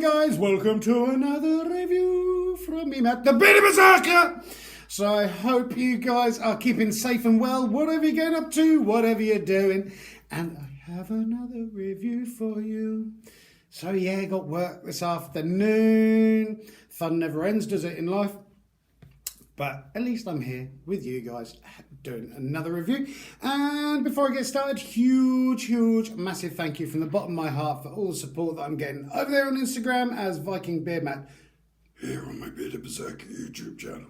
guys, welcome to another review from me, Matt, the Bearded Berserker. So I hope you guys are keeping safe and well, whatever you're getting up to, whatever you're doing. And I have another review for you. So yeah, got work this afternoon. Fun never ends, does it, in life? But at least I'm here with you guys doing another review. And before I get started, huge, massive thank you from the bottom of my heart for all the support that I'm getting over there on Instagram as Viking Beard Matt here on my Bearded Berserker YouTube channel,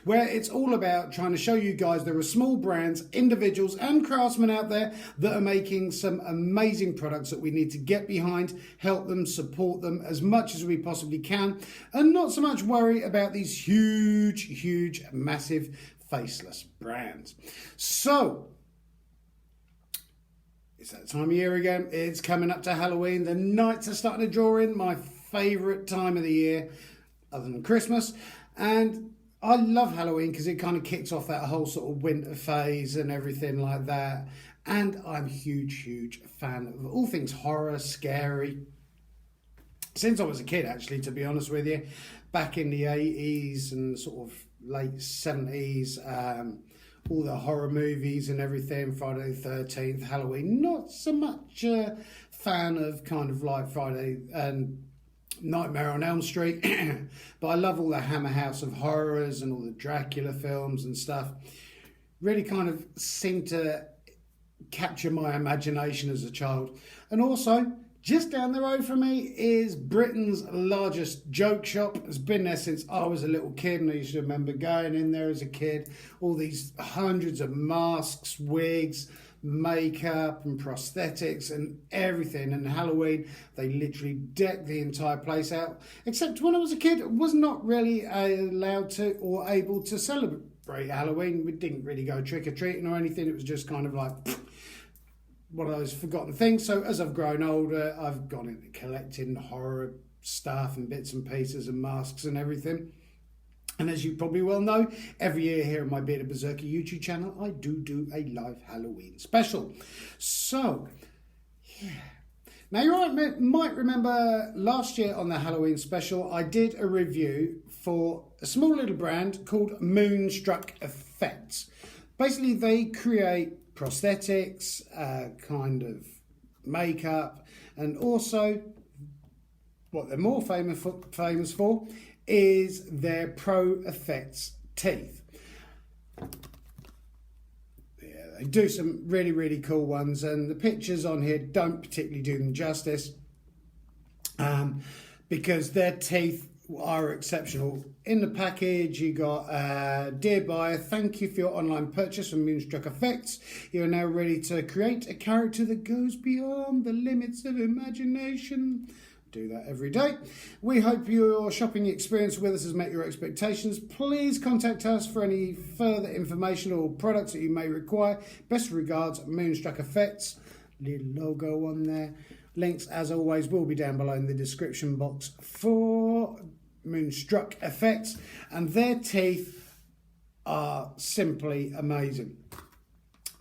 where it's all about trying to show you guys there are small brands, individuals and craftsmen out there that are making some amazing products that we need to get behind, help them, support them as much as we possibly can, and not so much worry about these huge, massive, faceless brands. So, it's that time of year again. It's coming up to Halloween. The nights are starting to draw in, my favourite time of the year, other than Christmas. And I love Halloween because it kind of kicks off that whole sort of winter phase and everything like that. And I'm a huge fan of all things horror, scary. Since I was a kid, actually, to be honest with you, back in the 80s and sort of late 70s, all the horror movies and everything, Friday the 13th, Halloween, not so much a fan of kind of like Friday and Nightmare on Elm Street, but I love all the Hammer House of Horrors and all the Dracula films and stuff. Really kind of seemed to capture my imagination as a child. And also, just down the road from me is Britain's largest joke shop. It's been there since I was a little kid, and I used to remember going in there as a kid. All these hundreds of masks, wigs, makeup and prosthetics and everything. And Halloween, they literally decked the entire place out. Except when I was a kid, I was not really allowed to or able to celebrate Halloween. We didn't really go trick-or-treating or anything. It was just kind of like one of those forgotten things. So as I've grown older, I've gone into collecting horror stuff and bits and pieces and masks and everything. And as you probably well know, every year here on my Bearded Berserker YouTube channel, I do a live Halloween special. So, yeah. Now you might remember last year on the Halloween special, I did a review for a small little brand called Moonstruck Effects. Basically, they create prosthetics, kind of makeup, and also what they're more famous for is their Pro Effects teeth. Yeah, they do some really cool ones, and the pictures on here don't particularly do them justice, because their teeth are exceptional. In the package you got, dear buyer, thank you for your online purchase from Moonstruck Effects. You are now ready to create a character that goes beyond the limits of imagination. Do that every day. We hope your shopping experience with us has met your expectations. Please contact us for any further information or products that you may require. Best regards, Moonstruck Effects. Little logo on there. Links, as always, will be down below in the description box for Moonstruck Effects. And their teeth are simply amazing.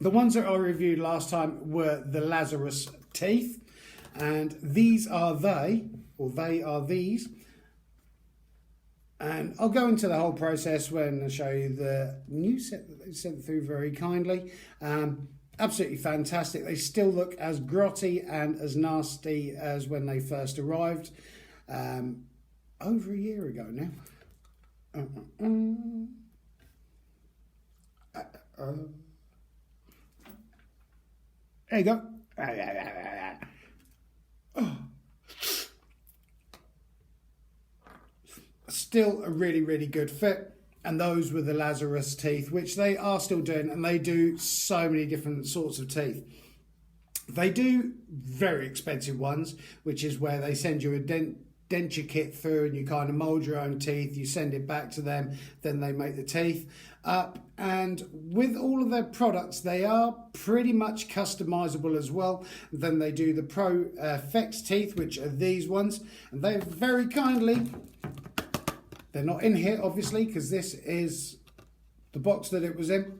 The ones that I reviewed last time were the Lazarus teeth. And these are they are these. And I'll go into the whole process when I show you the new set that they sent through very kindly. Absolutely fantastic. They still look as grotty and as nasty as when they first arrived. Over a year ago now. There you go. Still a really good fit. And those were the Lazarus teeth, which they are still doing, and they do so many different sorts of teeth. They do very expensive ones, which is where they send you a denture kit through and you kind of mould your own teeth, you send it back to them, then they make the teeth up. And with all of their products, they are pretty much customizable as well. Then they do the Pro Effects teeth, which are these ones, and they very kindly, they're not in here obviously because this is the box that it was in,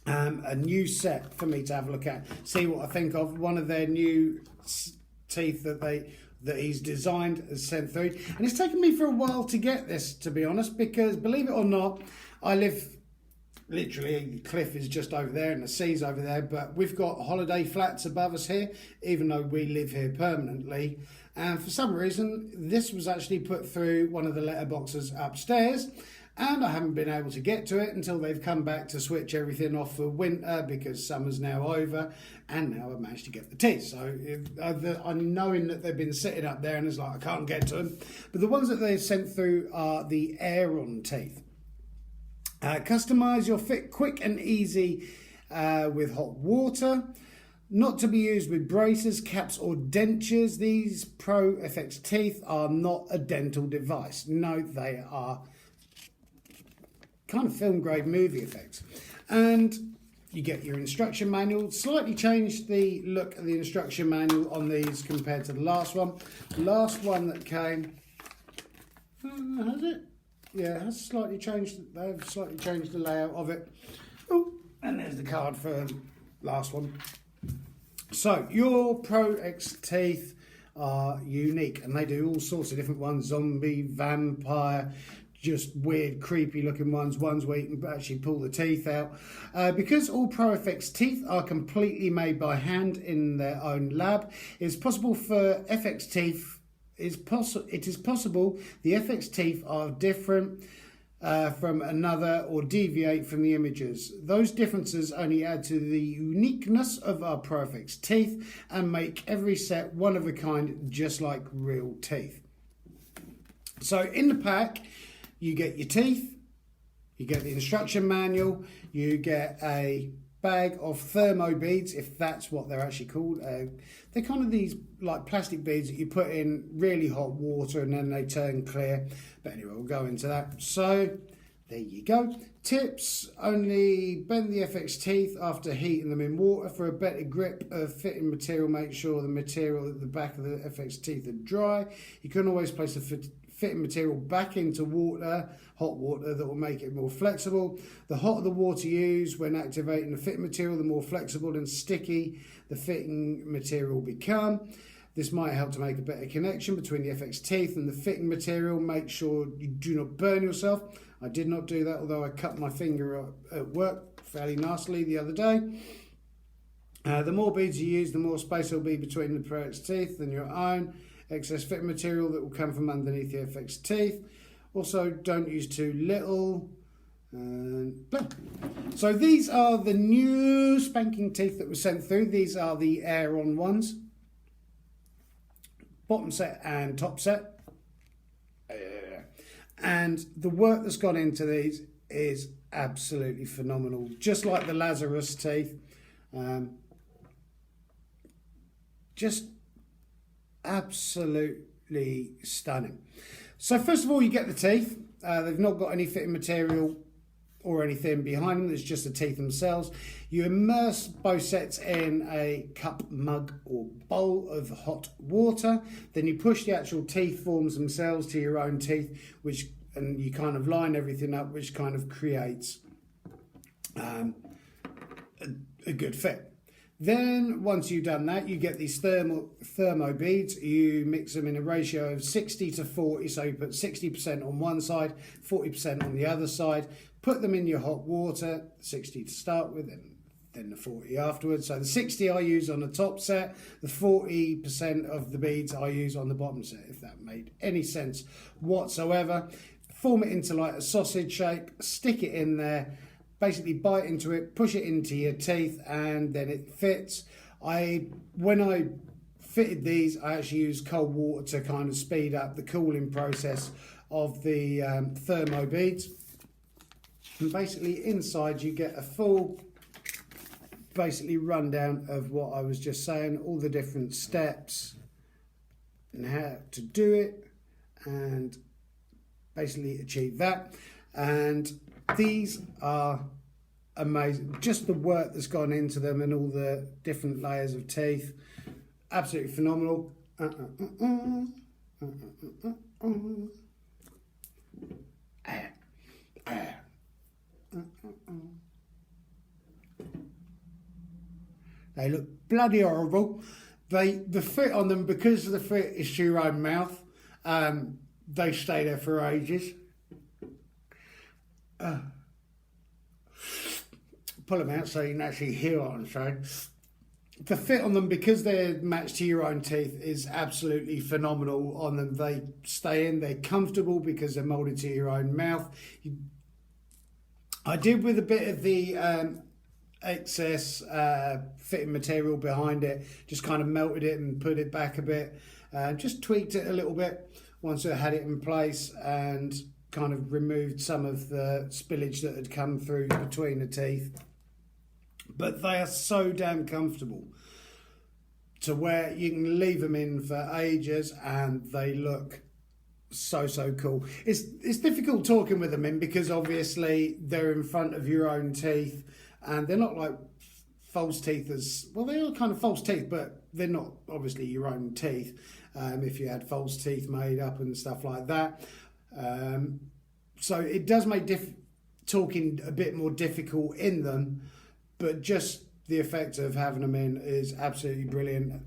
a new set for me to have a look at, see what I think of. One of their new teeth that they that he's designed and sent through. And it's taken me for a while to get this, to be honest, because believe it or not, I live literally, the cliff is just over there and the sea's over there, but we've got holiday flats above us here, even though we live here permanently. And for some reason, this was actually put through one of the letterboxes upstairs, and I haven't been able to get to it until they've come back to switch everything off for winter because summer's now over, and now I've managed to get the teeth. So I'm knowing that they've been sitting up there and it's like I can't get to them. But the ones that they've sent through are the Aeron teeth. Customise your fit quick and easy with hot water. Not to be used with braces, caps or dentures. These Pro Effects teeth are not a dental device. No, they are kind of film grade movie effects. And you get your instruction manual. Slightly changed the look of the instruction manual on these compared to the last one. The last one that came, has it? Yeah, it has slightly changed. They've slightly changed the layout of it. Oh, and there's the card for the last one. So your Pro X teeth are unique, and they do all sorts of different ones: zombie, vampire, just weird, creepy looking ones where you can actually pull the teeth out. Because all Pro Effects teeth are completely made by hand in their own lab, it's possible for FX teeth. It is possible the FX teeth are different from another or deviate from the images. Those differences only add to the uniqueness of our Pro FX teeth and make every set one of a kind, just like real teeth. So in the pack, you get your teeth, you get the instruction manual, you get a bag of thermo beads, if that's what they're actually called. They're kind of these like plastic beads that you put in really hot water and then they turn clear. But anyway, we'll go into that. So there you go. Tips: only bend the FX teeth after heating them in water for a better grip of fitting material. Make sure the material at the back of the FX teeth are dry. You can always place the fitting material back into water, hot water, that will make it more flexible. The hotter the water used when activating the fitting material, the more flexible and sticky the fitting material will become. This might help to make a better connection between the FX teeth and the fitting material. Make sure you do not burn yourself. I did not do that, although I cut my finger at work fairly nastily the other day. The more beads you use, the more space there will be between the Pro X teeth than your own. Excess fitting material that will come from underneath the FX teeth. Also, don't use too little. So these are the new spanking teeth that were sent through. These are the Aeron ones. Bottom set and top set. And the work that's gone into these is absolutely phenomenal. Just like the Lazarus teeth. Just absolutely stunning. So first of all, you get the teeth. They've not got any fitting material or anything behind them. It's just the teeth themselves. You immerse both sets in a cup, mug or bowl of hot water. Then you push the actual teeth forms themselves to your own teeth, and you kind of line everything up, which kind of creates a good fit. Then, once you've done that, you get these thermo beads. You mix them in a ratio of 60 to 40. So you put 60% on one side, 40% on the other side. Put them in your hot water, 60 to start with, and then the 40 afterwards. So the 60 I use on the top set, the 40% of the beads I use on the bottom set, if that made any sense whatsoever. Form it into like a sausage shape, stick it in there. Basically bite into it, push it into your teeth, and then it fits. When I fitted these, I actually used cold water to kind of speed up the cooling process of the thermo beads. And basically inside you get a full rundown of what I was just saying, all the different steps and how to do it and basically achieve that. And these are amazing. Just the work that's gone into them and all the different layers of teeth. Absolutely phenomenal. They look bloody horrible, The fit on them, because the fit is to your own mouth, they stay there for ages. Pull them out so you can actually hear what I'm saying. The fit on them, because they're matched to your own teeth, is absolutely phenomenal on them. They stay in, they're comfortable because they're moulded to your own mouth. I did with a bit of the excess fitting material behind it, just kind of melted it and put it back a bit, just tweaked it a little bit once I had it in place, and kind of removed some of the spillage that had come through between the teeth. But they are so damn comfortable to where you can leave them in for ages and they look so cool. It's difficult talking with them in, because obviously they're in front of your own teeth, and they're not like false teeth as well. They are kind of false teeth, but they're not obviously your own teeth. If you had false teeth made up and stuff like that, so it does make talking a bit more difficult in them. But just the effect of having them in is absolutely brilliant.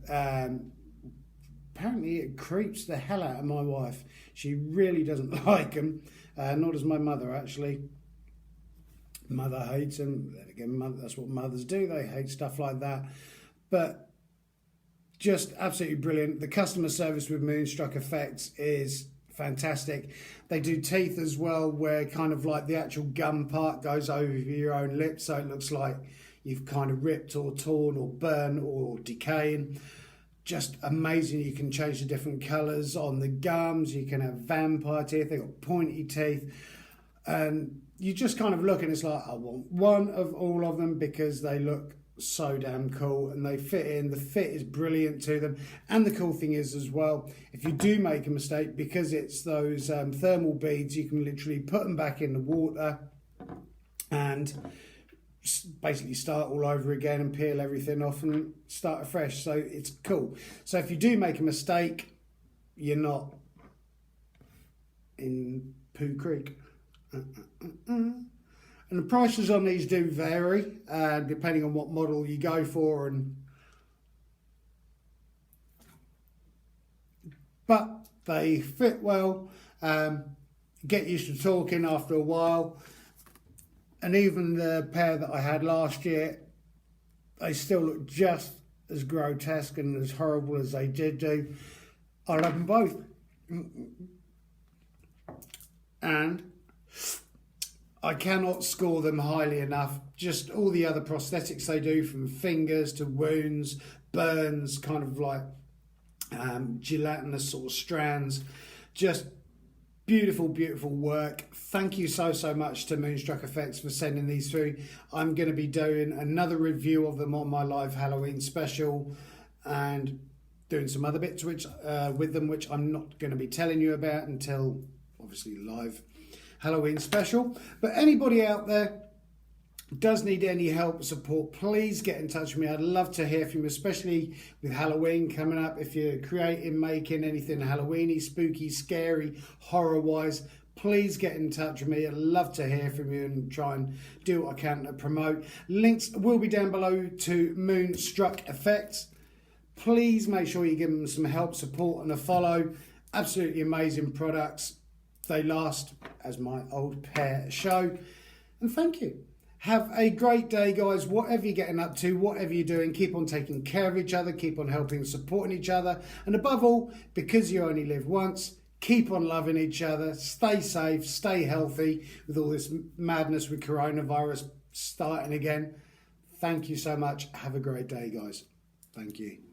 Apparently it creeps the hell out of my wife. She really doesn't like them. Nor does my mother, actually. Mother hates them. Then again, that's what mothers do. They hate stuff like that. But just absolutely brilliant. The customer service with Moonstruck Effects is fantastic. They do teeth as well, where kind of like the actual gum part goes over your own lip, so it looks like you've kind of ripped or torn or burnt or decaying. Just amazing. You can change the different colours on the gums. You can have vampire teeth. They've got pointy teeth, and you just kind of look and it's like, I want one of all of them, because they look so damn cool and they fit in. The fit is brilliant to them. And the cool thing is as well, if you do make a mistake, because it's those thermal beads, you can literally put them back in the water and basically start all over again and peel everything off and start afresh. So it's cool. So if you do make a mistake, you're not in Pooh Creek. And the prices on these do vary depending on what model you go for, but they fit well. Get used to talking after a while. And even the pair that I had last year, they still look just as grotesque and as horrible as they did do. I love them both. And I cannot score them highly enough. Just all the other prosthetics they do, from fingers to wounds, burns, kind of like gelatinous sort of strands. Just beautiful, beautiful work. Thank you so much to Moonstruck Effects for sending these through. I'm going to be doing another review of them on my live Halloween special, and doing some other bits with them, which I'm not going to be telling you about until obviously live Halloween special. But anybody out there does need any help or support, please get in touch with me. I'd love to hear from you, especially with Halloween coming up. If you're creating, making anything Halloweeny, spooky, scary, horror-wise, please get in touch with me. I'd love to hear from you and try and do what I can to promote. Links will be down below to Moonstruck Effects. Please make sure you give them some help, support and a follow. Absolutely amazing products. They last, as my old pair show. And thank you. Have a great day, guys. Whatever you're getting up to, whatever you're doing, keep on taking care of each other, keep on helping and supporting each other. And above all, because you only live once, keep on loving each other. Stay safe, stay healthy with all this madness with coronavirus starting again. Thank you so much. Have a great day, guys. Thank you.